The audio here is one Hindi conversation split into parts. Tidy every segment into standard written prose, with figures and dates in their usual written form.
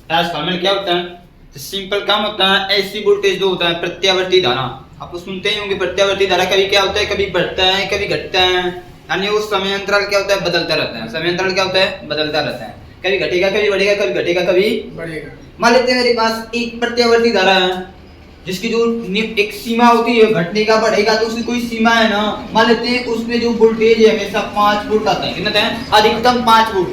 ट्रांसफार्मर क्या होता है? तो सिंपल काम होता है, एसी वोल्टेज जो होता है प्रत्यावर्ती धारा, आप सुनते ही होंगे प्रत्यावर्ती धारा कभी क्या होता है, कभी बढ़ता है कभी घटता है, यानी उस समय अंतराल क्या होता है, बदलता रहता है। समय अंतराल क्या होता है, बदलता रहता है, कभी घटेगा कभी बढ़ेगा, कभी घटेगा कभी बढ़ेगा। मान लेते हैं मेरे पास एक प्रत्यावर्ती धारा है जिसकी जो एक सीमा होती है, घटने का बढ़ेगा तो उसकी कोई सीमा है ना। मान लेते हैं उसमें जो वोल्टेज है हमेशा 5 वोल्ट आता है, कितना है, अधिकतम 5 वोल्ट,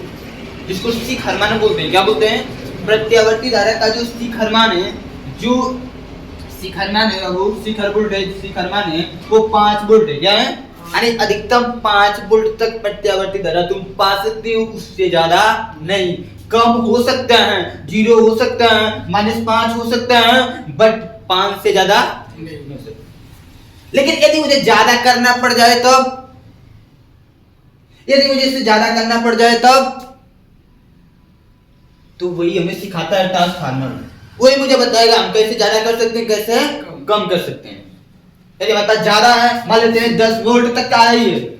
जिसको शिखर मान बोलते हैं। क्या बोलते हैं? प्रत्यावर्ती धारा का जो शिखर मान है, जो शिखर मान है वो शिखर वोल्टेज, शिखर मान है वो 5 वोल्ट है। क्या है? अरे अधिकतम 5 वोल्ट तक प्रत्यावर्ती धारा तुम पा सकते हो, उससे ज्यादा नहीं। कम हो सकता है, 0 हो सकता है, -5 हो सकता है, बट 5 से ज्यादा नहीं हो सकता। लेकिन यदि मुझे ज्यादा करना पड़ जाए तब, यदि मुझे इससे ज्यादा करना पड़ जाए तब, तो वही हमें सिखाता है ट्रांसफार्मर, वही मुझे बताएगा हम कैसे ज्यादा कर सकते हैं, कैसे कम कर सकते हैं। यदि हमारे पास ज्यादा है, मान लेते हैं 10 वोल्ट तक का है ये,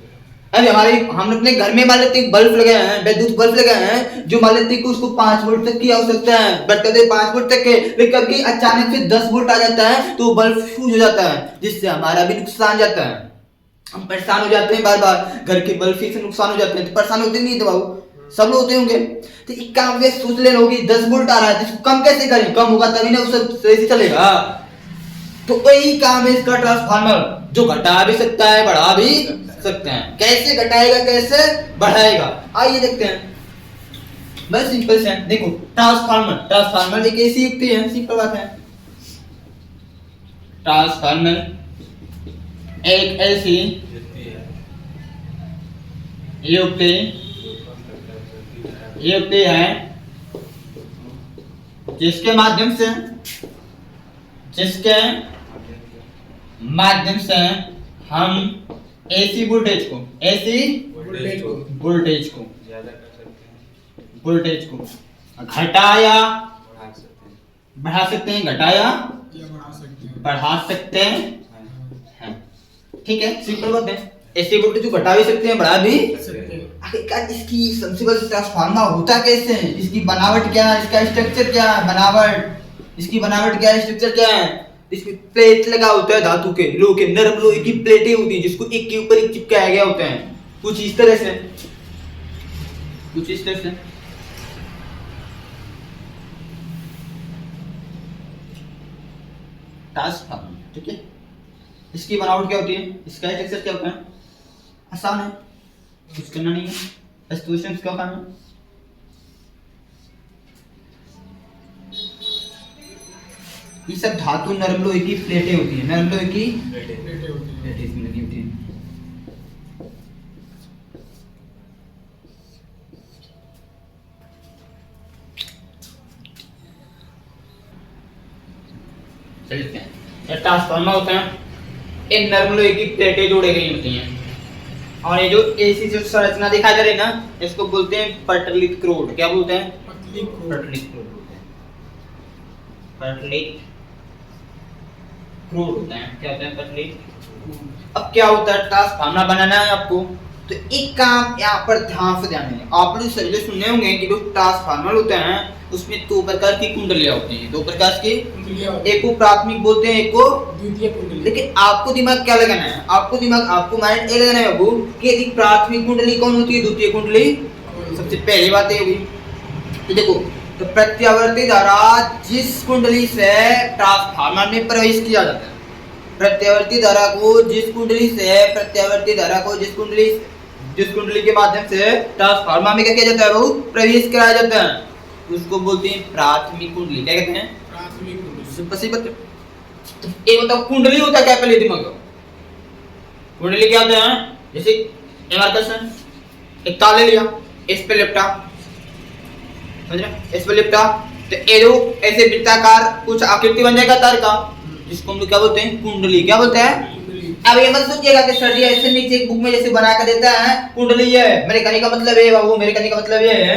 अरे हम अपने घर में मान लेते हैं बल्ब लगाए हैं, विद्युत बल्ब लगाए हैं, जो मान लेते हैं कि उसको 5 वोल्ट तक की आवश्यकता है, बट कभी 5 वोल्ट तक के, लेकिन कभी अचानक से 10 वोल्ट आ जाता है तो बल्ब फ्यूज हो जाता है, जिससे हमारा भी नुकसान जाता है, हम परेशान हो जाते हैं, बार बार घर के बल्ब से नुकसान हो जाते हैं, तो परेशान होते नहीं तो बाबू, सब लोग होते होंगे। तो एक काम में सोच ले लोगे 10 वोल्ट आ रहा है, जिसको कम कैसे करें, कम होगा तभी ना उससे सही से चलेगा। तो वही काम है इसका ट्रांसफार्मर, जो घटा भी सकता है बढ़ा भी सकते हैं। कैसे घटाएगा कैसे बढ़ाएगा, आइए देखते हैं। बस सिंपल से देखो, ट्रांसफार्मर एक ऐसी युक्ति है, सिंपल बात है। ट्रांसफार्मर एक ऐसी युक्ति है जिसके माध्यम से हम एसी वोल्टेज को घटाया बढ़ा सकते हैं, घटाया बढ़ा सकते हैं। ठीक है, सिंपल बात है। एसी वोल्टेज को घटा भी सकते हैं, बढ़ा भी सकते हैं। आखिरकार इसकी सिंपल ट्रांसफार्मर होता कैसे है, इसकी बनावट क्या है, इसका स्ट्रक्चर क्या है, इसकी बनावट क्या है, स्ट्रक्चर क्या है। इसमें प्लेट लगा होता है, धातु के लोहे के नरम लोहे की प्लेटें होती हैं, जिसको एक के ऊपर एक चिपकाया गया होता है, कुछ इस तरह से। ट्रांसफार्मर, ठीक है। इसकी बनावट क्या होती है, इसका स्ट्रक्चर क्या होता है, आसान है, कुछ करना नहीं है, बस तो इसमें क्या काम है। ये सब धातु नरम लोहे की प्लेटें होती हैं, नरम लोहे की प्लेटें इसमें लगी होती हैं। चलते हैं, ये ट्रांसफार्मर होता है, इन नरम लोहे की प्लेटें जोड़ी गई होती हैं, और ये जो ऐसी जो संरचना दिखाई दे रही है ना, इसको बोलते हैं पटलित क्रोड। क्या बोलते हैं? पटलित क्रोड बोलते हैं, पटलित क्रोड होता है। क्या होता है? पटलित। अब क्या होता है, ट्रांसफार्मर बनाना है आपको, तो एक काम यहाँ पर ध्यान से ध्यान है, आप लोग सही सुनने होंगे कि जो ट्रांसफार्मर होते हैं उसमें 2 प्रकार की कुंडलियां होती हैं, 2 प्रकार की, एक को प्राथमिक बोलते हैं, एक को द्वितीय कुंडली। लेकिन आपको दिमाग क्या लगाना है, आपको माइंड ये लगाना है बाबू कि यदि प्राथमिक कुंडली कौन होती है, द्वितीय कुंडली सबसे पहली बात ये होगी। तो देखो, तो प्रत्यावर्ती धारा जिस कुंडली से ट्रांसफार्मर में प्रवेश किया जाता है, प्रत्यावर्ती धारा को जिस कुंडली के माध्यम से ट्रांसफार्मर में क्या किया जाता है बाबू, प्रवेश कराया जाता है, उसको बोलते हैं प्राथमिक कुंडली। क्या कहते हैं? प्राथमिक कुंडली। तो ये बताओ कुंडली होता क्या, पहले दिमाग में कुंडली क्या होता है, जैसे एमार्कसन, एक ताले लिया, इस पे लिपटा, समझ रहे, इस पे लिपटा, तो ये जो ऐसे वृत्ताकार कुछ आकृति बन जाएगा तार का, जिसको हम लोग क्या बोलते हैं, कुंडली। क्या बोलते हैं? अब ये मत सोचिएगा कि सर जी ऐसे नीचे एक बुक में जैसे बना कर देता है कुंडली ये है, मेरे कहने का मतलब ये बाबू, मेरे कहने का मतलब ये है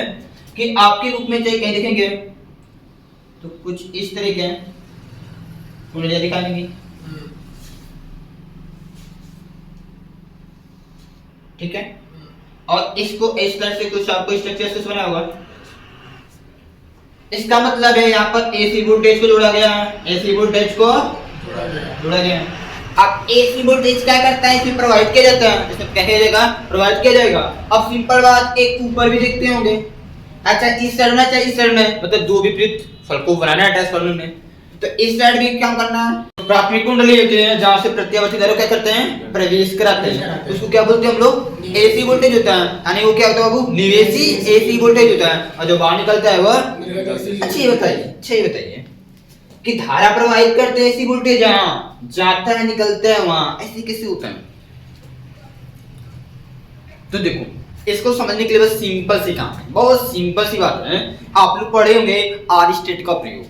कि आपके बुक में चाहे कहीं देखेंगे तो कुछ इस तरह के कुंडलियां दिखा देंगी, ठीक है। और इसको इस तरह से कुछ आपको स्ट्रक्चर से बना होगा, इसका मतलब है यहाँ पर एसी वोल्टेज को जोड़ा गया है, एसी वोल्टेज को जोड़ा गया है। अब एसी वोल्टेज क्या करता है, इसमें प्रोवाइड किया जाता है, इसमें क्या किया जाएगा, प्रोवाइड किया जाएगा। अब सिंपल बात, एक ऊपर भी देखते होंगे, अच्छा इस साइड में चाहिए, इस साइड में, मतलब दो विपरीत फल को बनाना है ट्रांसफार्मर में, तो इस साइड भी क्या करना है, तो प्राथमिक कुंडली होती है जहां से प्रत्यावर्ती धारा क्या करते हैं, प्रवेश कराते हैं, उसको क्या बोलते हैं हम लोग, एसी वोल्टेज होता है। यानी वो क्या होता है बाबू, निवेशी एसी वोल्टेज होता है, और जो बाहर निकलता है वह, अच्छा ये बताइए कि धारा प्रवाहित करते हैं एसी वोल्टेज जहां जाता है निकलता है वहां, ऐसे कैसे होता है। तो देखो इसको समझने के लिए बस सिंपल सी काम है, बहुत सिंपल सी बात है। आप लोग पढ़े होंगे आर स्टेट का प्रयोग।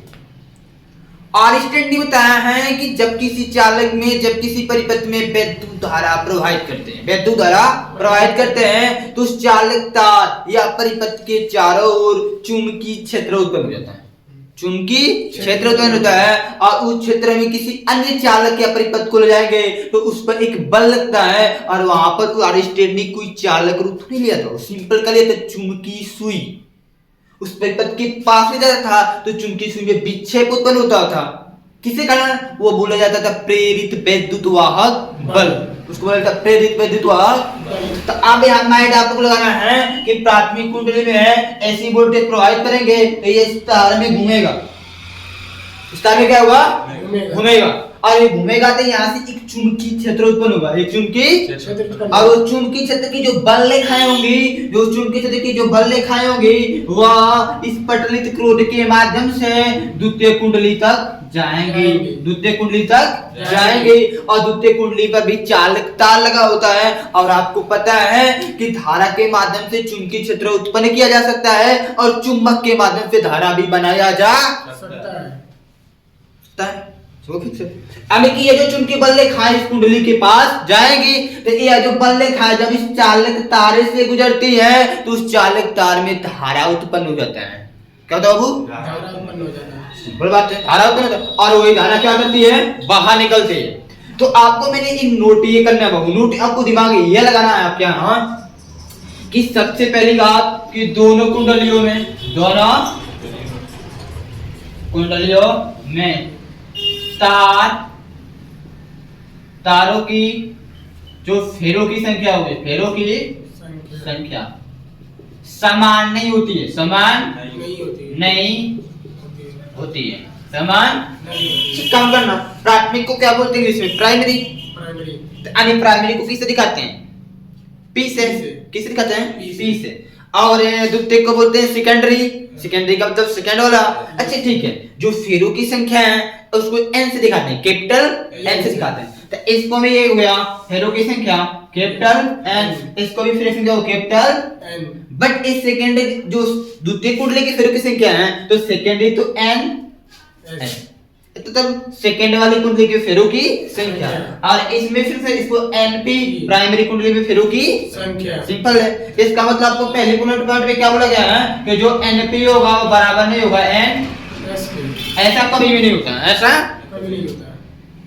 आर स्टेट ने बताया है कि जब किसी चालक में, जब किसी परिपथ में वैद्युत धारा प्रवाहित करते हैं, वैद्युत धारा प्रवाहित करते हैं, तो उस चालक तार या परिपथ के चारों ओर चुंबकीय क्षेत्र उत्पन्न हो जाता है, चुंबकीय क्षेत्र उत्पन्न होता है, और उस क्षेत्र में किसी अन्य चालक या परिपथ को ले जाएंगे तो उस पर एक बल लगता है, और वहां पर आर स्टेट ने कोई चालक रूप नहीं लिया था, सिंपल कर लिया था, चुंबकीय सुई उस परिपथ के पास ले जाता था, तो चुंबकीय सुई में विक्षेप उत्पन्न होता था, किसके कारण, वो बोला जाता था प्रेरित वैद्युत वाहक बल, उसको बोला जाता प्रेरित वैद्युत वाहक। तो अब यहाँ माइंड आपको लगाना है कि प्राथमिक कुंडली में है ऐसी वोल्टेज प्रवाहित करेंगे तो ये इस तार में घूमेगा, इस तार में क्या हुआ, घूमेगा, और ये घूमेगा तो यहाँ से एक चुंबकीय क्षेत्र उत्पन्न होगा, एक चुंबकीय क्षेत्र, और उस चुंबकीय क्षेत्र की जो बल रेखाएं होंगी, जो चुंबकीय क्षेत्र की जो बल रेखाएं होंगी, वह इस पटलित क्रोध के माध्यम से द्वितीय कुंडली तक जाएंगे, द्वितीय कुंडली तक जाएंगे, और द्वितीय कुंडली पर भी चालक तार लगा होता है। और आपको पता है कि धारा के माध्यम से चुंबकीय क्षेत्र उत्पन्न किया जा सकता है, और चुंबक के माध्यम से धारा भी बनाया जा सकता है। अब कि ये जो चुंबकीय बल रेखाएं इस कुंडली के पास जाएंगी, तो ये जो बल रेखाएं जब इस चालक तारे से गुजरती है तो उस चालक तार में धारा उत्पन्न हो जाता है, क्या होता है बाबू, धारा उत्पन्न हो जाता है, सिंपल बात है, धारा उत्पन्न होता है, और वही धारा क्या करती है, बाहर निकलती है। तो आपको मैंने एक नोट ये करना है बाबू, नोट आपको दिमाग ये लगाना है आपके यहाँ कि सबसे पहली बात कि दोनों कुंडलियों में तारों की जो फेरों की संख्या होगी, फेरों की संख्या समान नहीं होती है, समान नहीं होती है, समान काम करना। प्राथमिक को क्या बोलते हैं इंग्लिश में, प्राइमरी, यानी प्राइमरी को किससे दिखाते हैं, पी से, किससे दिखाते हैं, पी से, और द्वितीयक को बोलते हैं सेकेंडरी, सेकेंडरी का मतलब सेकेंड वाला। अच्छा ठीक है, जो फेरों की संख्या है उसको एन से दिखाते हैं, कैपिटल एन से दिखाते हैं, तो इसको में ये हो गया फेरों की संख्या कैपिटल एन, इसको भी फेरों की संख्या कैपिटल एन, बट इस सेकेंड जो द्वितीय कुंडली की फेरों की संख्या है तो सेकेंडरी तो एन, तो तब सेकेंड वाली कुंडली की फेरों की संख्या, और इसमें फिर से इसको एनपी प्राइमरी कुंडली में फेरों की संख्या, सिंपल है। इसका मतलब आपको पहले बुलेट पॉइंट पे क्या बोला गया है कि जो एनपी होगा वो बराबर नहीं होगा एन, ऐसा कभी भी नहीं होता, ऐसा कभी नहीं होता,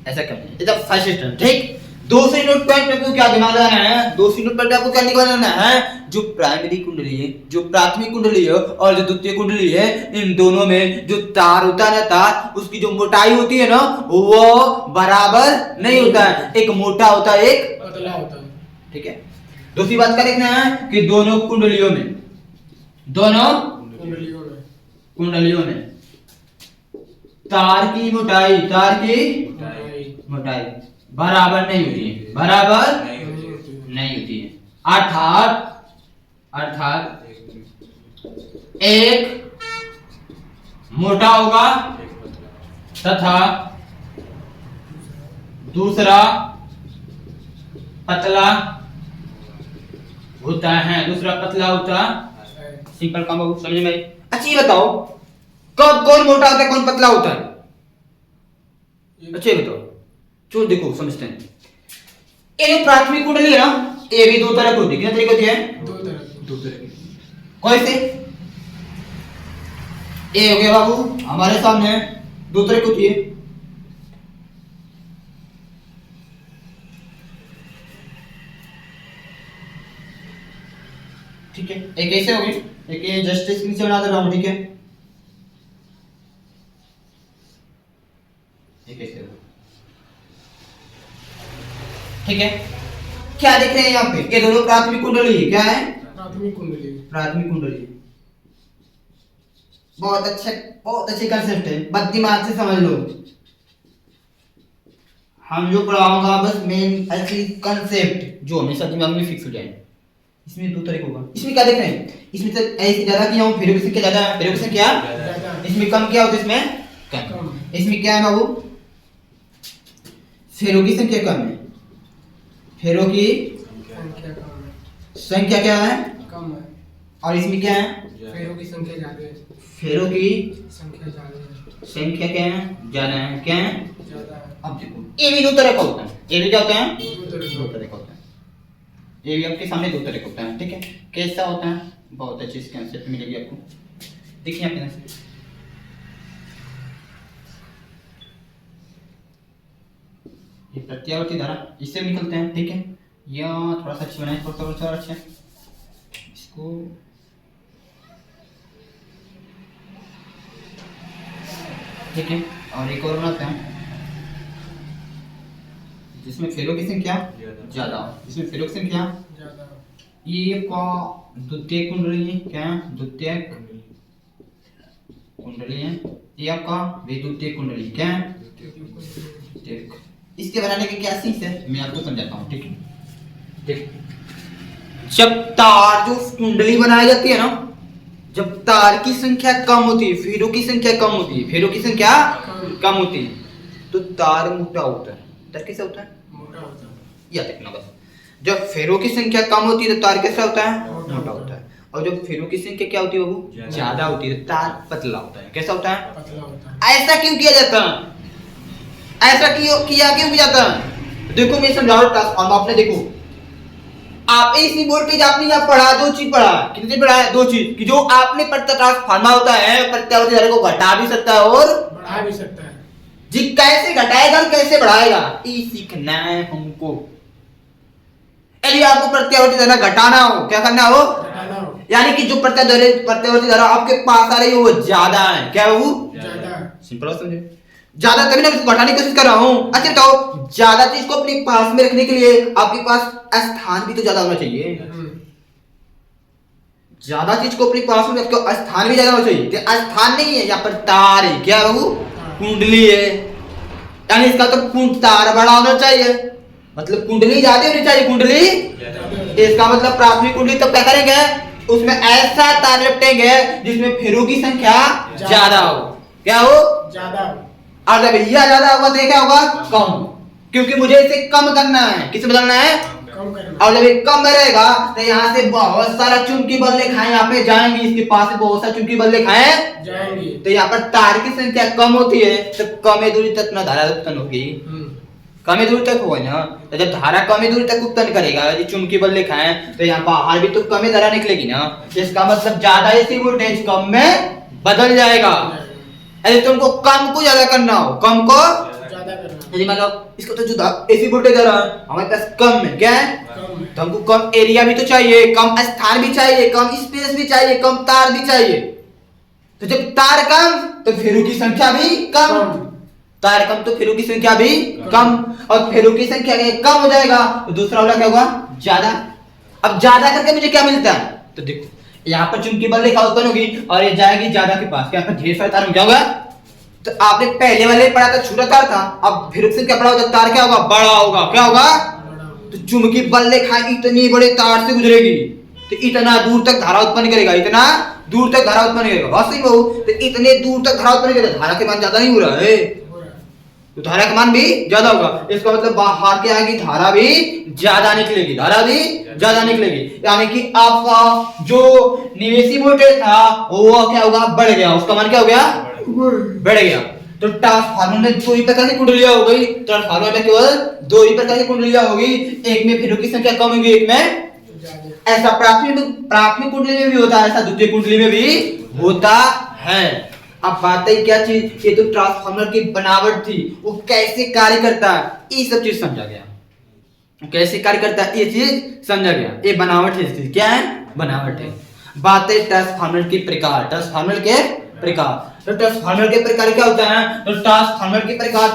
ऐसा कभी, ये तो फर्स्ट स्टेप। ठीक, दूसरी नोट पॉइंट पे आपको क्या दिमाग लगाना है, दूसरी नोट पॉइंट पे आपको क्या दिमाग लगाना है, जो प्राइमरी कुंडली है, जो प्राथमिक कुंडली है और जो द्वितीय कुंडली है, इन दोनों में जो तार होता है ना, तार उसकी जो मोटाई होती है ना वो बराबर नहीं होता है, एक मोटा होता है एक पतला होता है। ठीक है, दूसरी बात क्या देखना है कि दोनों कुंडलियों में तार की मोटाई बराबर नहीं होती है, बराबर नहीं होती है, अर्थात एक मोटा होगा तथा दूसरा पतला होता है, सिंपल काम बाबू, समझ में। अच्छा ये बताओ कब कौन मोटा होता है कौन पतला होता है, अच्छा ये बताओ, चलो देखो समझते हैं। ये जो प्राथमिक कुंडली है ना, ये भी दो तरह की होती है, कितने तरह की होती है, दो तरह की। कौन से, ये हो गया बाबू हमारे सामने, दो तरह की होती है, ठीक है, एक ऐसे होगी, एक जस्ट इसके नीचे बना दे रहा हूं, ठीक है, ठीक है ठीक है। क्या देख रहे हैं यहाँ पे? ये दोनों प्राथमिक कुंडली है। क्या है? प्राथमिक कुंडली। प्राथमिक कुंडली। बहुत अच्छे कंसेप्ट है, बस दिमाग से समझ लो। हम जो पढ़ाऊंगा बस मेन असली कंसेप्ट जो हमेशा दिमाग में फिक्स हो जाए। इसमें दो तरीका होगा। इसमें क्या देख रहे हैं? इसमें तो ऐसे ज्यादा किया हूं, फेरों की संख्या ज्यादा है, फेरों की संख्या इसमें कम किया होता है, इसमें कम। इसमें क्या है बाबू? फेरों की संख्या कम है। फेरों की संख्या क्या है? कम है। और इसमें क्या है? फेरों की संख्या ज्यादा है। फेरों की संख्या ज्यादा है। संख्या क्या है? ज्यादा है। क्या है? ज्यादा है। अब देखो, ये भी दो तरह का होता है। ये भी क्या होता है? दो तरह दो तरह का होता है। ये भी आपके सामने दो तरह का होता है। ठीक है, कैसा होता है? बहुत अच्छी इसके कंसेप्ट मिलेगी आपको। देखिए आपके पास ये प्रत्यावर्ती धारा, इससे निकलते हैं। ठीक है, या थोड़ा सा अच्छी बनाए, थोड़ा सा अच्छा इसको। ठीक है, और एक और बनाते हैं जिसमें फेरों की संख्या ज्यादा हो। इसमें फेरों की संख्या ज्यादा। ये का द्वितीय कुंडली है। क्या? द्वितीय कुंडली है। ये आपका विद्युतीय कुंडली। क्या है? द्वितीयक। इसके बनाने की क्या चीज है मैं आपको समझाता हूँ। ठीक है, देखो, जब तार जो कुंडली बनाई जाती है ना, जब तार की संख्या कम होती है, फेरों की संख्या कम होती है, फेरों की संख्या कम होती है, तो तार मोटा होता है। तार कैसा होता है? मोटा होता है। या देखना बस, जब फेरों की संख्या कम होती है तो तार कैसा होता है? मोटा होता है। और जब फेरों की संख्या क्या होती है बाबू? ज्यादा होती है तो तार पतला होता है। कैसा होता है? पतला होता है। ऐसा क्यों किया जाता है? ऐसा क्यों जाता है? देखो मैं समझा रहा हूं ट्रांसफार्मर। आपने देखो, आप एसी वोल्टेज आपने यहाँ पढ़ा, दो चीज पढ़ा। कितनी पढ़ा है? दो चीज कि जो आपने पढ़ता ट्रांसफार्मर होता है प्रत्यावर्ती धारा को घटा भी सकता है और बढ़ा भी सकता है। जी कैसे घटाएगा और कैसे बढ़ाएगा ये सीखना है हमको। यदि आपको प्रत्यावर्ती धारा घटाना हो, क्या करना हो? घटाना हो। यानी कि जो प्रत्यावर्ती धारा आपके पास आ रही है वो ज्यादा है। क्या है वो? ज्यादा। सिंपल समझे, ज्यादा तभी ना इसको घटाने की कोशिश कर रहा हूँ। अच्छा बताओ, ज्यादा चीज को अपने पास में रखने के लिए आपके पास स्थान भी तो ज्यादा होना चाहिए। ज्यादा चीज को अपने पास में रखो, स्थान भी ज्यादा होना चाहिए। तो स्थान नहीं है, यहाँ पर तार है। क्या है वो? कुंडली है। यानी इसका तो तार बड़ा होना चाहिए, मतलब कुंडली ज्यादा होनी चाहिए। कुंडली इसका मतलब प्राथमिक कुंडली तो क्या करेंगे? उसमें ऐसा तार लपेटेंगे जिसमें फेरों की संख्या ज्यादा हो। क्या हो? ज्यादा। और जब यह ज्यादा होगा तो क्या होगा? कम, क्योंकि मुझे इसे कम करना है। किसे बदलना है? कम करना। और जब ये कम रहेगा तो यहाँ से बहुत सारा चुंबकीय बल रेखाएं यहाँ पे जाएंगी, इसके पास से बहुत सारा चुंबकीय बल रेखाएं जाएंगी। तो यहाँ पर तार की संख्या कम होती है तो कम दूरी तक ना धारा उत्पन्न होगी। कम दूरी तक होगा ना, तो जब धारा कम दूरी तक उत्पन्न करेगा, यदि चुंबकीय बल रेखाएं, तो यहाँ बाहर भी तो कम धारा निकलेगी ना। इसका मतलब ज्यादा एसी वोल्टेज कम में बदल जाएगा। यदि तुमको कम को ज्यादा करना हो, कम को ज्यादा करना। यदि मतलब इसको तो जो एसी वोल्टेज आ रहा है हमारे पास कम है। क्या है? कम। तो हमको कम एरिया भी तो चाहिए, कम स्थान भी चाहिए, कम स्पेस भी चाहिए, कम तार भी चाहिए। तो जब तार कम तो फेरों की संख्या भी कम। तार कम तो फेरों की संख्या भी कम, और फेरों की संख्या कम हो जाएगा तो दूसरा वाला क्या होगा? ज्यादा। अब ज्यादा करके मुझे क्या मिलता है? तो देखो, यहाँ पर चुंबकीय बल रेखा उत्पन्न होगी और ये जाएगी ज्यादा के पास। क्या ढेर सारे तार में क्या होगा? तो आपने पहले वाले पढ़ा था छोटा तार था, अब फेरों की संख्या बड़ा होगा, तार क्या होगा? बड़ा होगा। क्या होगा? तो चुंबकीय बल रेखा इतनी बड़े तार से गुजरेगी तो इतना दूर तक धारा उत्पन्न करेगा, इतना दूर तक धारा उत्पन्न करेगा। बात सही बहु? तो इतने दूर तक धारा उत्पन्न करेगा, धारा के मान ज्यादा नहीं हो रहा है, तो धारा का मान भी ज्यादा होगा। इसका मतलब बाहर के आएगी धारा भी ज्यादा निकलेगी, धारा भी ज्यादा निकलेगी। यानी कि आपका जो निवेशी वोल्टेज था वो क्या होगा? बढ़ गया। उसका मान क्या हो गया? बढ़ गया। तो ट्रांसफार्मर में दो ही प्रकार की कुंडलियां हो गई। ट्रांसफार्मर में केवल दो ही प्रकार की कुंडलियां होगी, एक में फेरों की संख्या कम होगी, एक में ऐसा प्राथमिक कुंडली में भी होता है, ऐसा द्वितीय कुंडली में भी होता है। अब बात है क्या चीज? ये तो ट्रांसफार्मर की बनावट थी, वो कैसे कार्य करता है ये सब चीज समझा गया। कैसे कार्य करता है ये चीज समझा गया। ये बनावट है, चीज क्या है? बनावट है। बात है ट्रांसफार्मर के प्रकार। ट्रांसफार्मर के प्रकार, तो ट्रांसफार्मर के प्रकार क्या होता है? तो ट्रांसफार्मर के प्रकार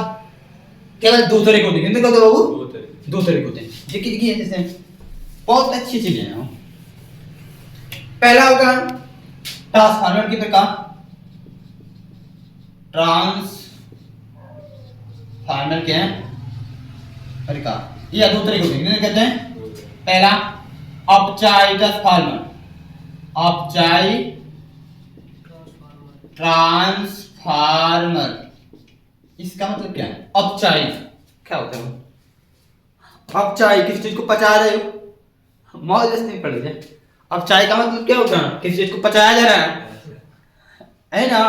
केवल दो तरीके होते हैं, कितने बाबू? दो तरीके। दो तरीके होते हैं। देखिए देखिए जैसे बहुत अच्छी चीजें हैं। पहला होगा ट्रांसफार्मर की प्रकार, ट्रांसफार्मर के प्रकार। ये दो तरीके होते हैं, कितने कहते हैं? पहला अपचाई ट्रांसफार्मर, अपचाई ट्रांसफार्मर। इसका मतलब क्या है? अपचाई क्या होता है? अपचाई किसी चीज को पचा रहे हो, मौज नहीं पड़ जाए। अपचाई का मतलब क्या होता है? किसी चीज को पचाया जा रहा है ना?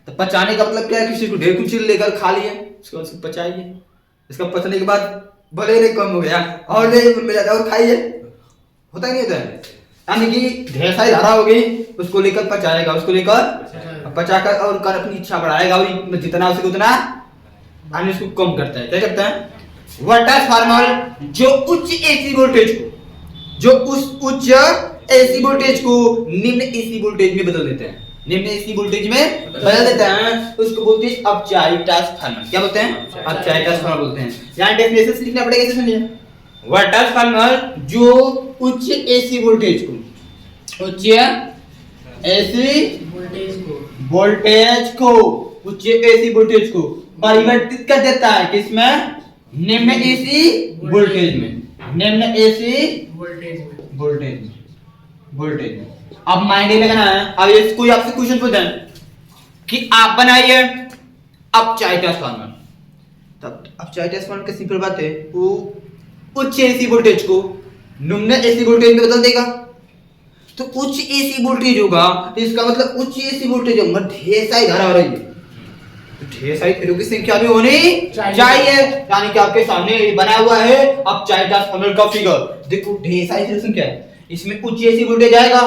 तो पचाने का मतलब क्या है? किसी को ढेर कुछ लेकर खा लिया, उसके बाद उसको पचाइए। इसका पचने के बाद भले रे कम हो गया और ले मिल जाता है और खाइए, होता ही नहीं होता है। यानी कि ढेर सारी धारा होगी, उसको लेकर पचाएगा, उसको लेकर पचाकर और कर अपनी इच्छा बढ़ाएगा और जितना उसे उतना यानी उसको कम करता है। क्या करता है? वह ट्रांसफार्मर जो उच्च एसी वोल्टेज को, जो उस उच्च एसी वोल्टेज को निम्न एसी वोल्टेज में बदल देते हैं, निम्न एसी वोल्टेज में बदल देता है, उसको बोलते हैं अपचाई ट्रांसफार्मर। क्या बोलते हैं? अपचाई ट्रांसफार्मर बोलते हैं। यहाँ डेफिनेशन लिखना पड़ेगा, इसे सुनिए। वह ट्रांसफार्मर जो उच्च एसी वोल्टेज को, उच्च एसी वोल्टेज को, उच्च एसी वोल्टेज को परिवर्तित कर देता है किसमें? निम्न एसी वोल्टेज में, निम्न एसी वोल्टेज में। अब माइंड ये लगाना है। अब ये कोई आपसे क्वेश्चन पूछता है कि आप बनाइए अपचाई ट्रांसफार्मर, तब अपचाई ट्रांसफार्मर की सिंपल बात है, वो उच्च एसी वोल्टेज को निम्न एसी वोल्टेज में बदल देगा। तो उच्च एसी वोल्टेज होगा तो इसका मतलब उच्च एसी वोल्टेज होगा, ढेर सारी धारा हो रही है, तो ढेर सारी फेरों की संख्या भी होनी चाहिए। यानी कि आपके सामने ये बना हुआ है अपचाई ट्रांसफार्मर का फिगर। देखो ढेर सारी फेरों की संख्या है, इसमें उच्च एसी वोल्टेज आएगा।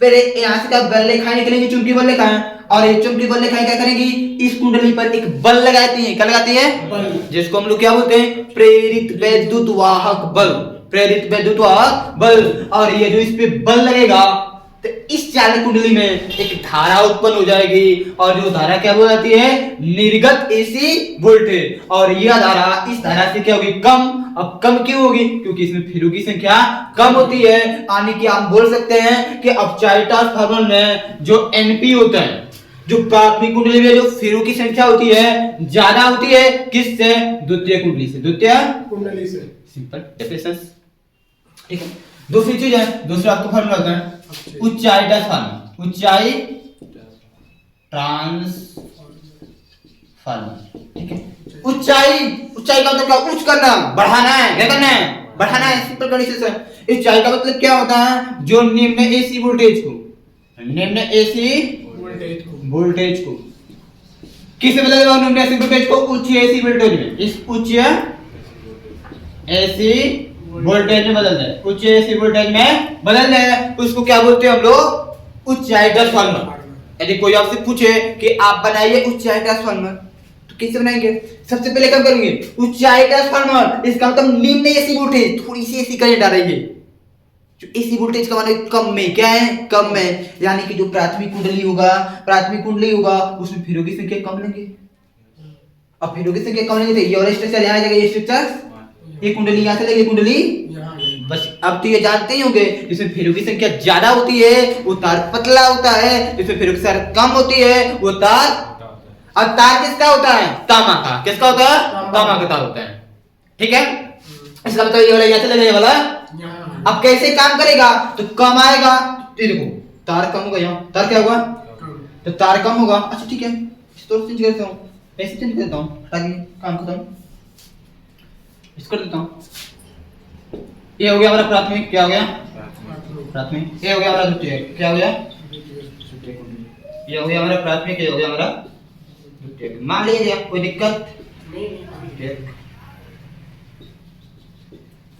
फिर यहाँ से क्या बल रेखाएं निकलेंगी, चुंबकीय बल रेखाएं, और ये चुंबकीय बल रेखाएं क्या करेंगी? इस कुंडली पर एक बल लगाती हैं। क्या लगाती हैं? जिसको हम लोग क्या बोलते हैं? प्रेरित वैद्युत वाहक बल, प्रेरित वैद्युत वाहक बल। और ये जो इस पे बल लगेगा तो इस चालक कुंडली में एक धारा उत्पन्न हो जाएगी, और जो धारा क्या हो जाती है? निर्गत एसी वोल्टेज। और यह धारा इस धारा से क्या होगी? कम। अब कम क्यों होगी? क्योंकि इसमें फेरों की संख्या कम होती है। यानी कि आप बोल सकते हैं कि अपचाई ट्रांसफार्मर में जो एनपी होता है, जो प्राथमिक कुंडली में जो फेरों की संख्या होती है, ज्यादा होती है किससे? द्वितीय कुंडली से, द्वितीय कुंडली से। Simple definition. ठीक है। दूसरी चीज है, दूसरा आपको फॉर्मूला होता है ऊंचाई ट्रांसफार्मर, ऊंचाई ट्रांसफार्मर। ठीक है। ऊंचाई, ऊंचाई का मतलब क्या? उच्च करना, बढ़ाना है। क्या करना है? बढ़ाना है। सिंपल कंडीशन है। ऊंचाई का मतलब क्या होता है? जो निम्न एसी वोल्टेज को, निम्न एसी वोल्टेज को किससे बदलेगा? निम्न एसी वोल्टेज को उच्च एसी वोल्टेज में, इस उच्च एसी वोल्टेज में बदल दे, उच्च एसी वोल्टेज में बदल दे, उसको क्या बोलते हैं हम लोग? ऊंचाई ट्रांसफार्मर। यदि कोई आपसे पूछे कि आप बनाइए ऊंचाई ट्रांसफार्मर, तो कैसे बनाएंगे? सबसे पहले क्या करेंगे? ऊंचाई ट्रांसफार्मर, इसका मतलब निम्न एसी वोल्टेज, थोड़ी सी एसी करंट आ रही है। जो एसी वोल्टेज का मतलब कम में, क्या है? कम में। यानी कि जो प्राथमिक कुंडली होगा, प्राथमिक कुंडली होगा, उसमें फेरों की संख्या कम लेंगे। अब फेरों की संख्या कम लेंगे तो ये और स्ट्रक्चर यहाँ आ जाएगा, ये स्ट्रक्चर, ये कुंडली यहाँ से लेंगे, कुंडली बस। अब तो ये जानते ही होंगे, जिसमें फेरों की संख्या ज्यादा होती है वो तार पतला होता है, जिसमें फेरों की संख्या कम होती है वो तार। और तार किसका होता है? तांबा का। किसका होता है? तांबा का तार होता है। ठीक है। इसका मतलब ये वाला यहाँ से लगेगा, ये वाला। अब कैसे काम करेगा? तो कम आएगा। ये देखो तार कम होगा, यहाँ तार क्या होगा? तो तार कम होगा। अच्छा ठीक है, तो चेंज करता हूँ, ऐसे चेंज करता हूँ, हटा दिए, काम खत्म, इसको देता हूँ। ये हो गया हमारा प्राथमिक, क्या हो गया? प्राथमिक। ये हो गया हमारा द्वितीयक, क्या हो गया? ये हो गया हमारा प्राथमिक, ये हो गया हमारा द्वितीयक। मान लीजिए कोई दिक्कत?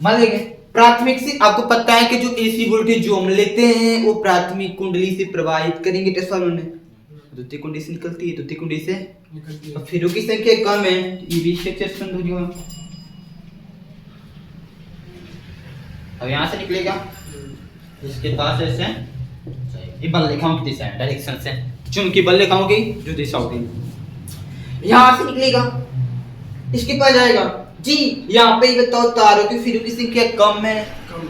मान लीजिए प्राथमिक से आपको पता है कि जो एसी वोल्टेज जो हम लेते हैं वो प्राथमिक कुंडली से प्रवाहित करेंगे ट्रांसफार्मर में, द्वितीय कुंडली से निकलती है, द्वितीय कुंडली से अब फेरों की संख्या कम है, ये भी स्ट्रक्चर हो जाएगा। अब यहाँ से निकलेगा, इसके पास ऐसे ये बल रेखाओं की दिशा है, डायरेक्शन से चुंबकीय बल रेखाओं की जो दिशा होती है, यहाँ से निकलेगा इसके पास जाएगा जी। यहाँ पे ये बताओ तारों की फिर की संख्या कम है, कम।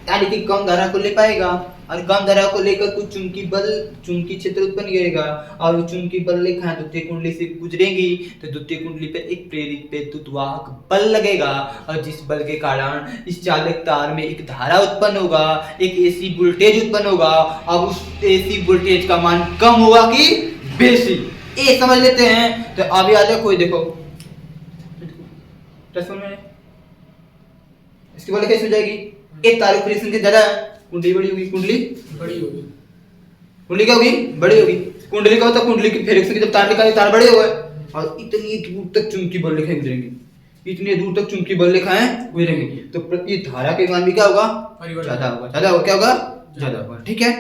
यानी कि कम धारा को ले पाएगा, और कम धारा को लेकर कुछ चुंबकीय क्षेत्र उत्पन्न करेगा, और वो चुंबकीय बल रेखा द्वितीय कुंडली से गुजरेंगी तो द्वितीय कुंडली पर एक प्रेरित वैद्युत वाहक बल लगेगा, और जिस बल के कारण इस चालक तार में एक धारा उत्पन्न होगा, एक एसी वोल्टेज उत्पन्न होगा। अब उस एसी वोल्टेज का मान कम होगा कि बेसी, ये समझ लेते हैं। तो अभी आ जाए कोई देखो प्रश्न में इसकी बोले कैसे हो जाएगी, एक तारों की संख्या ज्यादा है, कुंडली बड़ी होगी, कुंडली बड़ी होगी। कुंडली क्या होगी, बड़ी होगी। कुंडली का होता है कुंडली की फेरक से जब तार निकाले तार बड़े हुए, और इतनी दूर तक चुंबकीय बल रेखाएं गुजरेंगी, इतनी दूर तक चुंबकीय बल रेखाएं गुजरेंगी, तो प्रति धारा के मान भी क्या होगा, ज्यादा होगा। ज्यादा होगा, क्या होगा, ज्यादा होगा। ठीक है,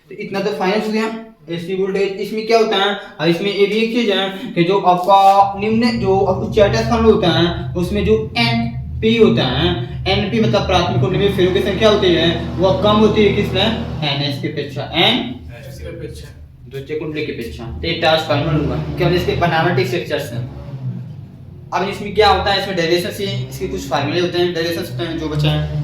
तो इतना तो फाइनल हो गया एसी वोल्टेज। इसमें क्या होता है, और इसमें ये भी एक चीज है कि जो आपका निम्न जो आपको चैटर स्तंभ होता है उसमें जो एनपी होता है, एनपी मतलब प्राथमिक कुंडली में फेरों की संख्या होती है, वो कम होती है किसमें, एनएस की अपेक्षा, एन इसके अपेक्षा। द्वितीय कुंडली की अपेक्षा। तो ये ट्रांसफार्मर होगा केवल इसके बनावटी स्ट्रक्चर्स हैं। अब इसमें क्या होता है, इसमें डेरिवेशन से इसके कुछ फार्मूले होते हैं, डेरिवेशन होते हैं जो बचा है